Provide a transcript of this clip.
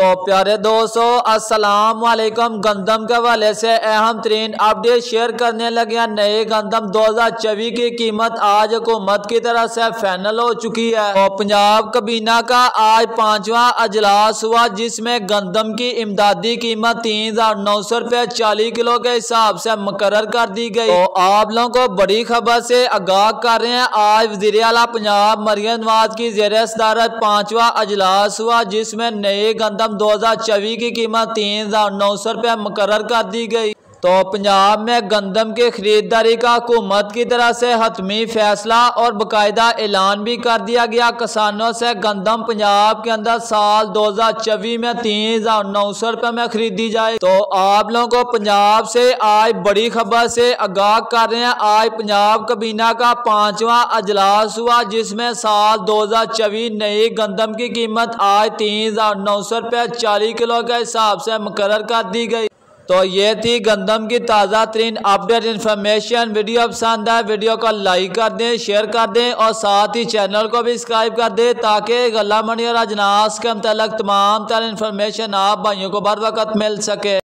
तो प्यारे दोस्तों अस्सलाम वालेकुम। गंदम के हवाले से अहम तरीन अपडेट शेयर करने लगे। नए गंदम 2024 की कीमत आज हुकूमत की तरफ से फाइनल हो चुकी है। तो पंजाब कबीना का आज 5वां अजलास हुआ, जिसमें गंदम की इमदादी कीमत 3900 रुपये 40 किलो के हिसाब से मुकर्रर कर दी गई। तो आप लोगों को बड़ी खबर से आगाह कर रहे हैं। आज वज़ीर आला पंजाब मरियम नवाज की ज़ेर सदारत 5वां अजलास हुआ, जिसमें नए गंदम 2024 की कीमत 3900 रुपये मुकर्रर कर दी गई। तो पंजाब में गंदम की खरीदारी का हुकूमत की तरफ से हतमी फैसला और बाकायदा ऐलान भी कर दिया गया। किसानों से गंदम पंजाब के अंदर साल 2024 में 3900 रुपये में खरीदी जाए। तो आप लोगों को पंजाब से आज बड़ी खबर से आगाह कर रहे हैं। आज पंजाब कबीना का 5वां अजलास हुआ, जिसमें साल 2024 नई गंदम की कीमत आज 3900 रुपये 40 किलो के हिसाब से मुकर्रर कर दी गई। तो ये थी गंदम की ताज़ा तरीन अपडेट इन्फॉर्मेशन। वीडियो पसंद आए वीडियो को लाइक कर दें, शेयर कर दें और साथ ही चैनल को भी सब्सक्राइब कर दें, ताकि गला मंडी और अजनास के मतलब तमाम तरह इन्फॉर्मेशन आप भाइयों को बर वक्त मिल सके।